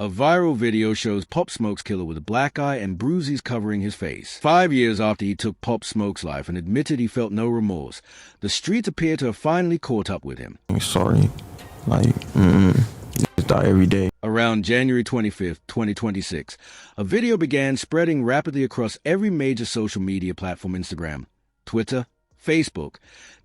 A viral video shows Pop Smoke's killer with a black eye and bruises covering his face. 5 years after he took Pop Smoke's life and admitted he felt no remorse, the streets appear to have finally caught up with him. I'm sorry. Just die every day. Around January 25th, 2026, a video began spreading rapidly across every major social media platform: Instagram, Twitter, Facebook,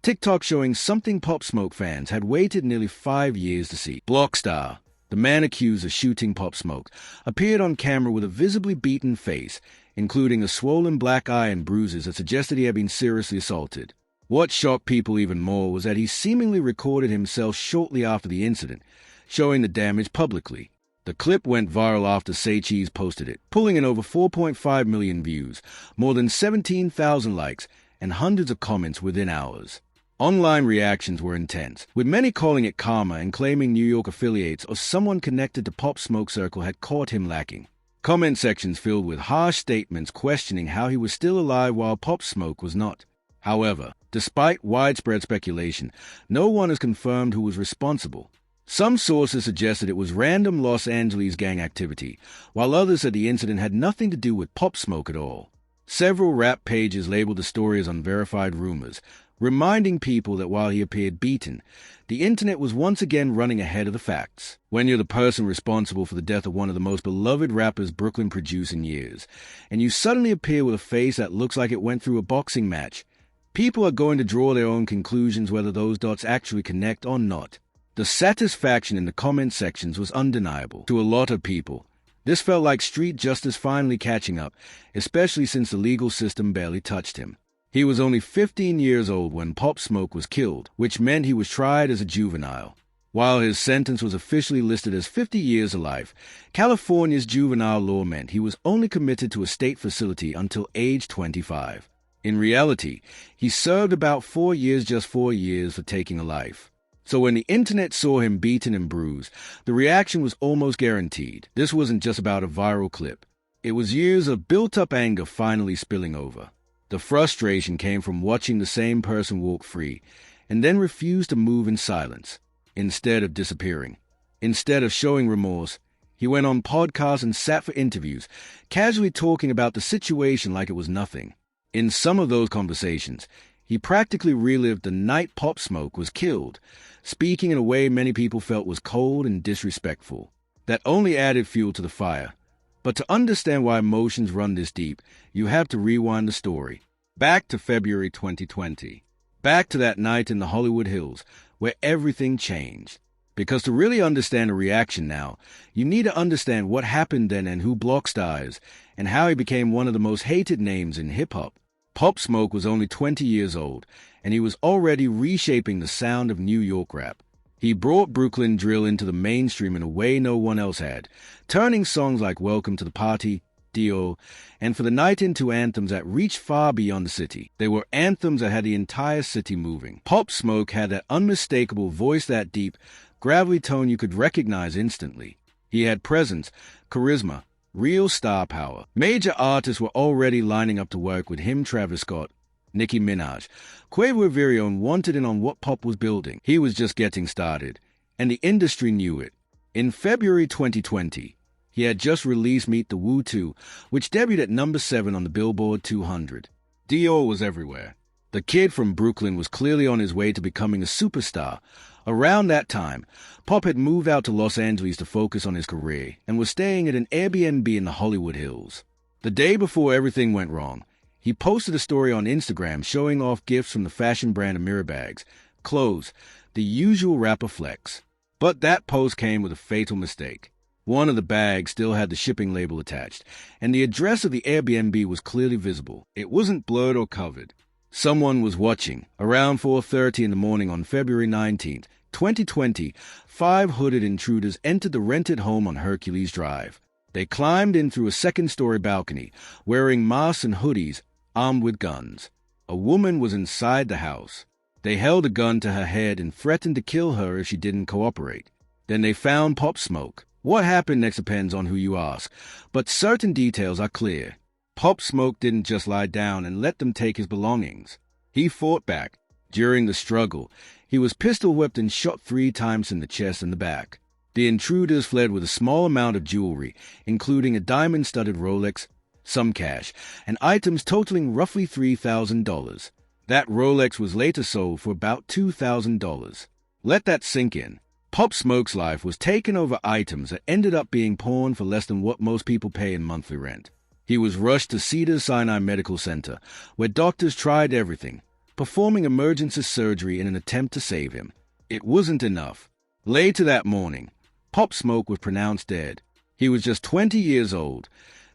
TikTok, showing something Pop Smoke fans had waited nearly 5 years to see. Blockstar, the man accused of shooting Pop Smoke, appeared on camera with a visibly beaten face, including a swollen black eye and bruises that suggested he had been seriously assaulted. What shocked people even more was that he seemingly recorded himself shortly after the incident, showing the damage publicly. The clip went viral after Say Cheese posted it, pulling in over 4.5 million views, more than 17,000 likes, and hundreds of comments within hours. Online reactions were intense, with many calling it karma and claiming New York affiliates or someone connected to Pop Smoke Circle had caught him lacking. Comment sections filled with harsh statements questioning how he was still alive while Pop Smoke was not. However, despite widespread speculation, no one has confirmed who was responsible. Some sources suggested it was random Los Angeles gang activity, while others said the incident had nothing to do with Pop Smoke at all. Several rap pages labeled the story as unverified rumors, reminding people that while he appeared beaten, the internet was once again running ahead of the facts. When you're the person responsible for the death of one of the most beloved rappers Brooklyn produced in years, and you suddenly appear with a face that looks like it went through a boxing match, people are going to draw their own conclusions whether those dots actually connect or not. The satisfaction in the comment sections was undeniable. To a lot of people, this felt like street justice finally catching up, especially since the legal system barely touched him. He was only 15 years old when Pop Smoke was killed, which meant he was tried as a juvenile. While his sentence was officially listed as 50 years to life, California's juvenile law meant he was only committed to a state facility until age 25. In reality, he served about 4 years, just 4 years for taking a life. So when the internet saw him beaten and bruised, the reaction was almost guaranteed. This wasn't just about a viral clip. It was years of built-up anger finally spilling over. The frustration came from watching the same person walk free and then refuse to move in silence, instead of disappearing. Instead of showing remorse, he went on podcasts and sat for interviews, casually talking about the situation like it was nothing. In some of those conversations, he practically relived the night Pop Smoke was killed, speaking in a way many people felt was cold and disrespectful. That only added fuel to the fire. But to understand why emotions run this deep, you have to rewind the story. Back to February 2020. Back to that night in the Hollywood Hills, where everything changed. Because to really understand a reaction now, you need to understand what happened then and who Blockstar is, and how he became one of the most hated names in hip-hop. Pop Smoke was only 20 years old, and he was already reshaping the sound of New York rap. He brought Brooklyn drill into the mainstream in a way no one else had, turning songs like Welcome to the Party, Dio, and For the Night into anthems that reached far beyond the city. They were anthems that had the entire city moving. Pop Smoke had that unmistakable voice, that deep, gravelly tone you could recognize instantly. He had presence, charisma, real star power. Major artists were already lining up to work with him: Travis Scott, Nicki Minaj. Quavo Virion wanted in on what Pop was building. He was just getting started, and the industry knew it. In February 2020, he had just released Meet the Woo 2, which debuted at number 7 on the Billboard 200. Dio was everywhere. The kid from Brooklyn was clearly on his way to becoming a superstar. Around that time, Pop had moved out to Los Angeles to focus on his career and was staying at an Airbnb in the Hollywood Hills. The day before everything went wrong, he posted a story on Instagram showing off gifts from the fashion brand Amira bags, clothes, the usual rapper flex. But that post came with a fatal mistake. One of the bags still had the shipping label attached, and the address of the Airbnb was clearly visible. It wasn't blurred or covered. Someone was watching. Around 4:30 in the morning on February 19th, 2020, 5 hooded intruders entered the rented home on Hercules Drive. They climbed in through a second-story balcony, wearing masks and hoodies, armed with guns. A woman was inside the house. They held a gun to her head and threatened to kill her if she didn't cooperate. Then they found Pop Smoke. What happened next depends on who you ask, but certain details are clear. Pop Smoke didn't just lie down and let them take his belongings. He fought back. During the struggle, he was pistol-whipped and shot 3 times in the chest and the back. The intruders fled with a small amount of jewelry, including a diamond-studded Rolex, some cash, and items totaling roughly $3,000. That Rolex was later sold for about $2,000. Let that sink in. Pop Smoke's life was taken over items that ended up being pawned for less than what most people pay in monthly rent. He was rushed to Cedars-Sinai Medical Center, where doctors tried everything, performing emergency surgery in an attempt to save him. It wasn't enough. Later that morning, Pop Smoke was pronounced dead. He was just 20 years old.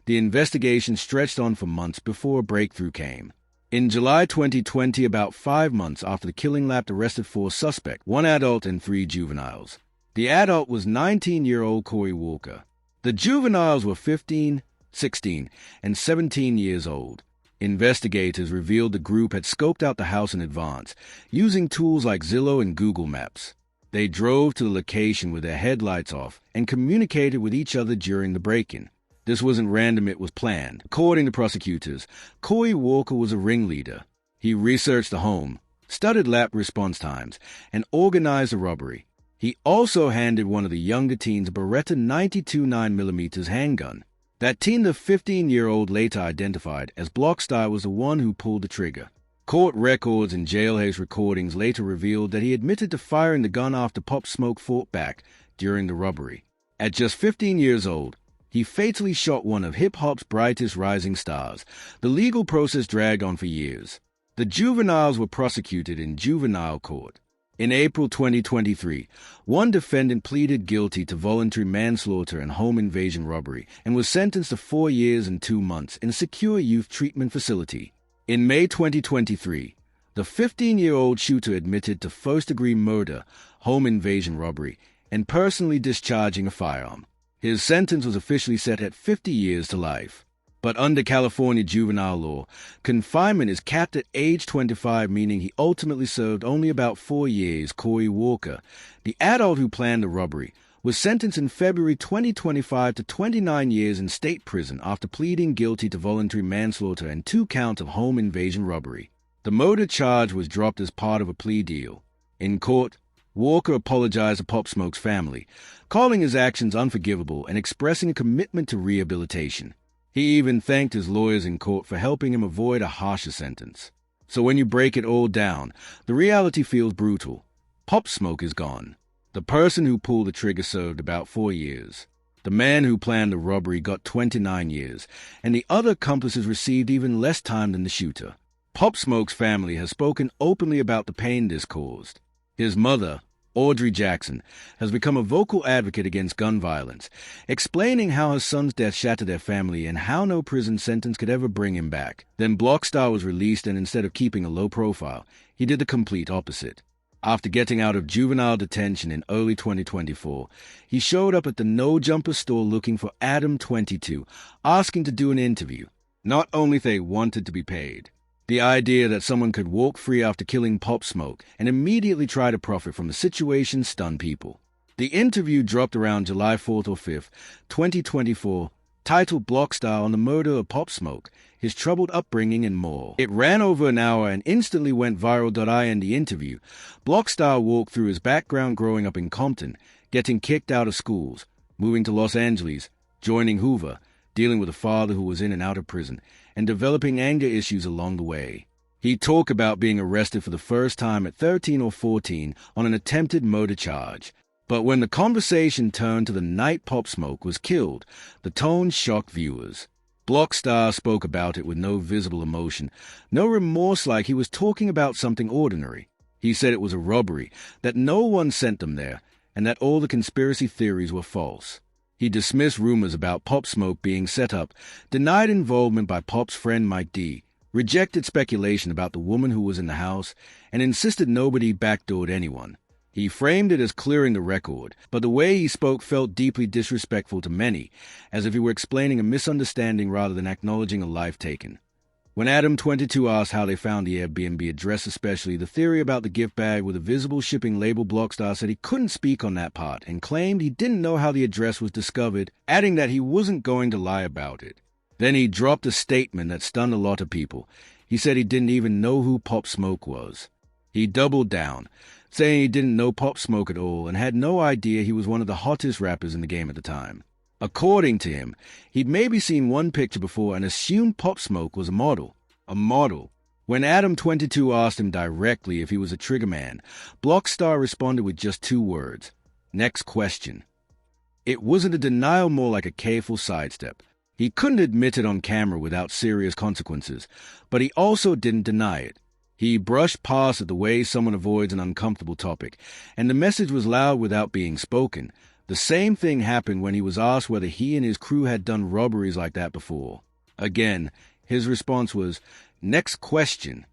The investigation stretched on for months before a breakthrough came. In July 2020, about 5 months after the killing lab arrested 4 suspects, 1 adult and 3 juveniles. The adult was 19-year-old Corey Walker. The juveniles were 15, 16, and 17 years old. Investigators revealed the group had scoped out the house in advance, using tools like Zillow and Google Maps. They drove to the location with their headlights off and communicated with each other during the break-in. This wasn't random, it was planned. According to prosecutors, Corey Walker was a ringleader. He researched the home, studied lap response times, and organized the robbery. He also handed one of the younger teens a Beretta 92 9mm handgun. That teen, the 15-year-old, later identified as Blockstar, was the one who pulled the trigger. Court records and jailhouse recordings later revealed that he admitted to firing the gun after Pop Smoke fought back during the robbery. At just 15 years old, he fatally shot one of hip-hop's brightest rising stars. The legal process dragged on for years. The juveniles were prosecuted in juvenile court. In April 2023, one defendant pleaded guilty to voluntary manslaughter and home invasion robbery and was sentenced to 4 years and 2 months in a secure youth treatment facility. In May 2023, the 15-year-old shooter admitted to first-degree murder, home invasion robbery, and personally discharging a firearm. His sentence was officially set at 50 years to life. But under California juvenile law, confinement is capped at age 25, meaning he ultimately served only about 4 years. Corey Walker, the adult who planned the robbery, was sentenced in February 2025 to 29 years in state prison after pleading guilty to voluntary manslaughter and 2 counts of home invasion robbery. The murder charge was dropped as part of a plea deal. In court, Walker apologized to Pop Smoke's family, calling his actions unforgivable and expressing a commitment to rehabilitation. He even thanked his lawyers in court for helping him avoid a harsher sentence. So when you break it all down, the reality feels brutal. Pop Smoke is gone. The person who pulled the trigger served about 4 years. The man who planned the robbery got 29 years, and the other accomplices received even less time than the shooter. Pop Smoke's family has spoken openly about the pain this caused. His mother, Audrey Jackson, has become a vocal advocate against gun violence, explaining how her son's death shattered their family and how no prison sentence could ever bring him back. Then Blockstar was released, and instead of keeping a low profile, he did the complete opposite. After getting out of juvenile detention in early 2024, he showed up at the No Jumper store looking for Adam 22, asking to do an interview. Not only they wanted to be paid. The idea that someone could walk free after killing Pop Smoke and immediately try to profit from the situation stunned people. The interview dropped around July 4th or 5th, 2024, titled Blockstar on the murder of Pop Smoke, his troubled upbringing, and more. It ran over an hour and instantly went viral. In the interview, Blockstar walked through his background growing up in Compton, getting kicked out of schools, moving to Los Angeles, joining Hoover, dealing with a father who was in and out of prison, and developing anger issues along the way. He talked about being arrested for the first time at 13 or 14 on an attempted murder charge. But when the conversation turned to the night Pop Smoke was killed, the tone shocked viewers. Blockstar spoke about it with no visible emotion, no remorse, like he was talking about something ordinary. He said it was a robbery, that no one sent them there, and that all the conspiracy theories were false. He dismissed rumors about Pop Smoke being set up, denied involvement by Pop's friend Mike D, rejected speculation about the woman who was in the house, and insisted nobody backdoored anyone. He framed it as clearing the record, but the way he spoke felt deeply disrespectful to many, as if he were explaining a misunderstanding rather than acknowledging a life taken. When Adam 22 asked how they found the Airbnb address, especially the theory about the gift bag with a visible shipping label, Blockstar said he couldn't speak on that part and claimed he didn't know how the address was discovered, adding that he wasn't going to lie about it. Then he dropped a statement that stunned a lot of people. He said he didn't even know who Pop Smoke was. He doubled down, saying he didn't know Pop Smoke at all and had no idea he was one of the hottest rappers in the game at the time. According to him, he'd maybe seen one picture before and assumed Pop Smoke was a model. A model. When Adam22 asked him directly if he was a trigger man, Blockstar responded with just 2 words. Next question. It wasn't a denial, more like a careful sidestep. He couldn't admit it on camera without serious consequences, but he also didn't deny it. He brushed past it the way someone avoids an uncomfortable topic, and the message was loud without being spoken. The same thing happened when he was asked whether he and his crew had done robberies like that before. Again, his response was, next question.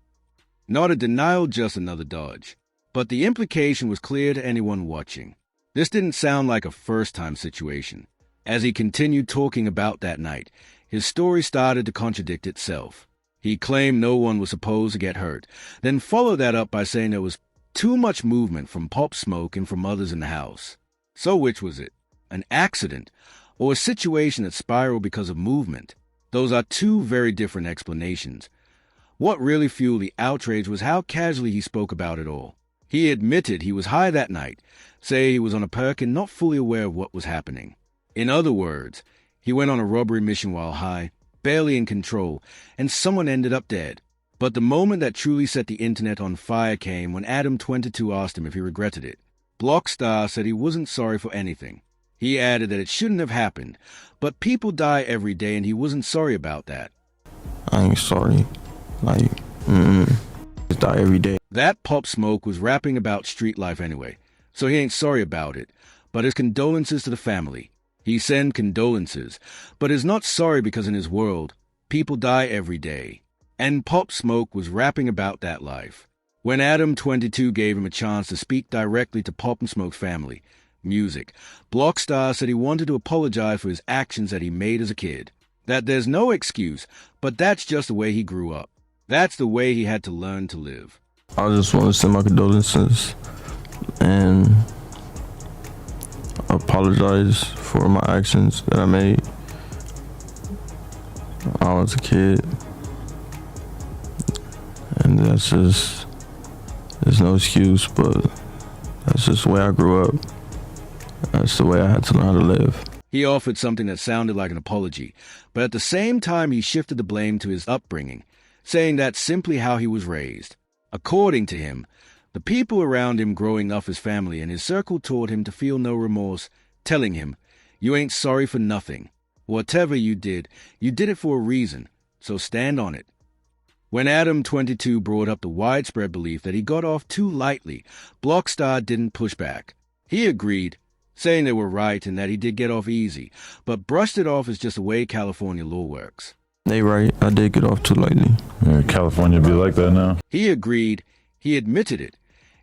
Not a denial, just another dodge. But the implication was clear to anyone watching. This didn't sound like a first-time situation. As he continued talking about that night, his story started to contradict itself. He claimed no one was supposed to get hurt, then followed that up by saying there was too much movement from Pop Smoke and from others in the house. So which was it? An accident, or a situation that spiraled because of movement? Those are 2 very different explanations. What really fueled the outrage was how casually he spoke about it all. He admitted he was high that night, saying he was on a perk and not fully aware of what was happening. In other words, he went on a robbery mission while high, barely in control, and someone ended up dead. But the moment that truly set the internet on fire came when Adam22 asked him if he regretted it. Blockstar said he wasn't sorry for anything. He added that it shouldn't have happened, but people die every day and he wasn't sorry about that. I ain't sorry. Just die every day. That Pop Smoke was rapping about street life anyway, so he ain't sorry about it, but his condolences to the family. He sent condolences, but is not sorry because in his world, people die every day. And Pop Smoke was rapping about that life. When Adam22 gave him a chance to speak directly to Pop Smoke's family, music, Blockstar said he wanted to apologize for his actions that he made as a kid. That there's no excuse, but that's just the way he grew up. That's the way he had to learn to live. I just want to send my condolences and apologize for my actions that I made when I was a kid. And that's just, there's no excuse, but that's just the way I grew up. That's the way I had to learn how to live. He offered something that sounded like an apology, but at the same time he shifted the blame to his upbringing, saying that's simply how he was raised. According to him, the people around him growing up, his family and his circle, taught him to feel no remorse, telling him, you ain't sorry for nothing. Whatever you did it for a reason, so stand on it. When Adam22 brought up the widespread belief that he got off too lightly, Blockstar didn't push back. He agreed, saying they were right and that he did get off easy, but brushed it off as just the way California law works. They right, I did get off too lightly. Yeah, California be like that now? He agreed, he admitted it,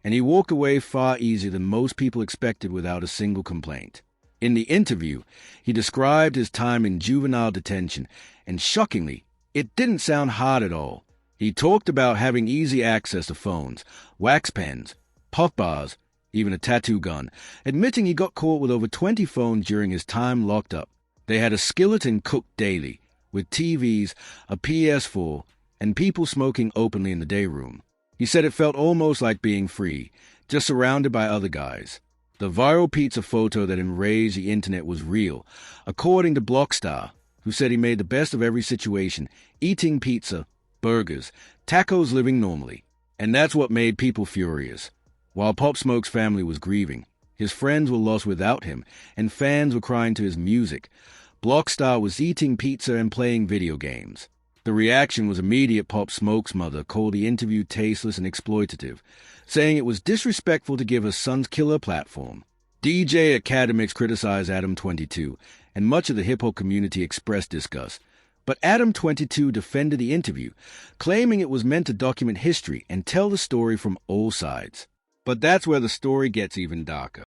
and he walked away far easier than most people expected without a single complaint. In the interview, he described his time in juvenile detention, and shockingly, it didn't sound hard at all. He talked about having easy access to phones, wax pens, puff bars, even a tattoo gun, admitting he got caught with over 20 phones during his time locked up. They had a skillet and cooked daily, with TVs, a PS4, and people smoking openly in the day room. He said it felt almost like being free, just surrounded by other guys. The viral pizza photo that enraged the internet was real, according to Blockstar, who said he made the best of every situation, eating pizza, burgers, tacos, living normally. And that's what made people furious. While Pop Smoke's family was grieving, his friends were lost without him, and fans were crying to his music, Blockstar was eating pizza and playing video games. The reaction was immediate. Pop Smoke's mother called the interview tasteless and exploitative, saying it was disrespectful to give her son's killer a platform. DJ Academics criticized Adam22, and much of the hip-hop community expressed disgust. But Adam22 defended the interview, claiming it was meant to document history and tell the story from all sides. But that's where the story gets even darker.